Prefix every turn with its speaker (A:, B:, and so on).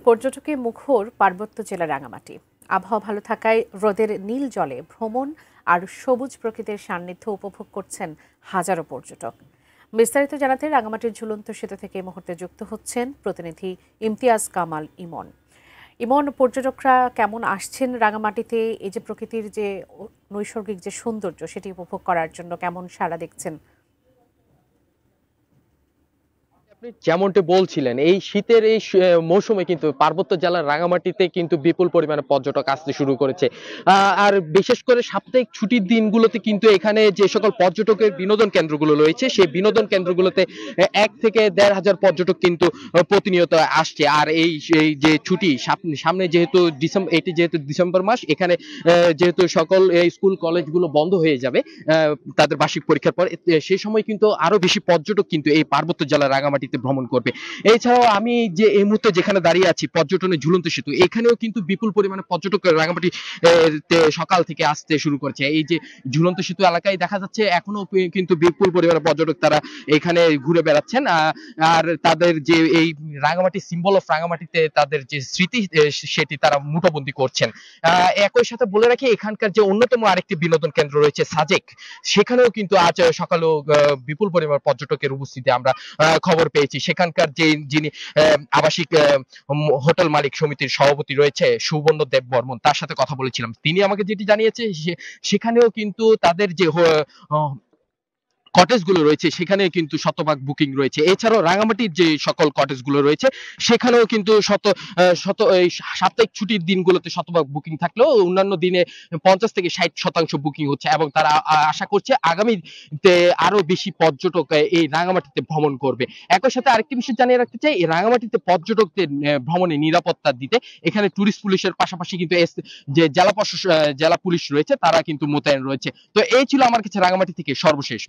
A: পর্যটকে মুখর পার্বত্য জেলা রাঙামাটি। আবহাওয়া ভালো থাকায় হ্রদের নীল জলে ভ্রমণ আর সবুজ প্রকৃতির সান্নিধ্য উপভোগ করছেন হাজারো পর্যটক। বিস্তারিত জানাতে রাঙামাটির ঝুলন্ত সেতু থেকে এই মুহূর্তে যুক্ত হচ্ছেন প্রতিনিধি ইমতিয়াজ কামাল ইমন। ইমন, পর্যটকরা কেমন আসছেন রাঙামাটিতে? এই যে প্রকৃতির যে নৈসর্গিক যে সৌন্দর্য সেটি উপভোগ করার জন্য কেমন সাড়া দেখছেন?
B: আপনি যেমনটি বলছিলেন, এই শীতের এই মৌসুমে কিন্তু পার্বত্য জেলার রাঙামাটিতে কিন্তু বিপুল পরিমাণে পর্যটক আসতে শুরু করেছে। আর বিশেষ করে সাপ্তাহিক ছুটির দিনগুলোতে কিন্তু এখানে যে সকল পর্যটকের বিনোদন কেন্দ্রগুলো রয়েছে, সেই বিনোদন কেন্দ্রগুলোতে ১ থেকে ১,৫০০ পর্যটক কিন্তু প্রতিনিয়ত আসছে। আর এই যে ছুটি সামনে যেহেতু ডিসেম্বর মাস, এখানে যেহেতু সকল স্কুল কলেজগুলো বন্ধ হয়ে যাবে তাদের বার্ষিক পরীক্ষার পর, সেই সময় কিন্তু আরো বেশি পর্যটক কিন্তু এই পার্বত্য জেলার রাঙামাটি ভ্রমণ করবে। এছাড়াও আমি যে এই মুহূর্তে যেখানে দাঁড়িয়ে আছি, পর্যটনের ঝুলন্ত সেতু, এখানেও কিন্তু বিপুল পরিমাণে পর্যটক রাঙামাটি সকাল থেকে আসতে শুরু করেছে। এই যে ঝুলন্ত সেতু এলাকায় দেখা যাচ্ছে এখনো কিন্তু বিপুল পরিমাণে পর্যটক তারা এখানে ঘুরে বেড়াচ্ছেন। আর তাদের যে এই রাঙামাটি সিম্বল অফ রাঙামাটিতে তাদের যে স্মৃতি সেটি তারা মুঠোবন্দী করছেন। একই সাথে বলে রাখি, এখানকার যে অন্যতম আরেকটি বিনোদন কেন্দ্র রয়েছে সাজেক, সেখানেও কিন্তু আজ সকালেও বিপুল পরিমাণ পর্যটকের উপস্থিতি আমরা খবর পেয়েছি। সেখানকার যিনি আবাসিক হোটেল মালিক সমিতির সভাপতি রয়েছে সুবর্ণ দেব বর্মন, তার সাথে কথা বলেছিলাম। তিনি আমাকে যেটি জানিয়েছে, সেখানেও কিন্তু তাদের যে কটেজ গুলো রয়েছে সেখানে কিন্তু শতভাগ বুকিং রয়েছে। এছাড়াও রাঙামাটির যে সকল কটেজ গুলো রয়েছে সেখানেও কিন্তু এই সাপ্তাহিক ছুটির দিনগুলোতে শতভাগ বুকিং থাকলেও অন্যান্য দিনে ৫০ থেকে ৬০% বুকিং হচ্ছে, এবং তারা আশা করছে আগামীতে আরো বেশি পর্যটক এই রাঙামাটিতে ভ্রমণ করবে। একই সাথে আরেকটি বিষয় জানিয়ে রাখতে চাই, এই রাঙামাটিতে পর্যটকদের ভ্রমণে নিরাপত্তা দিতে এখানে টুরিস্ট পুলিশের পাশাপাশি কিন্তু যে জেলা পুলিশ রয়েছে তারা কিন্তু মোতায়েন রয়েছে। তো এই ছিল আমার কাছে রাঙামাটি থেকে সর্বশেষ।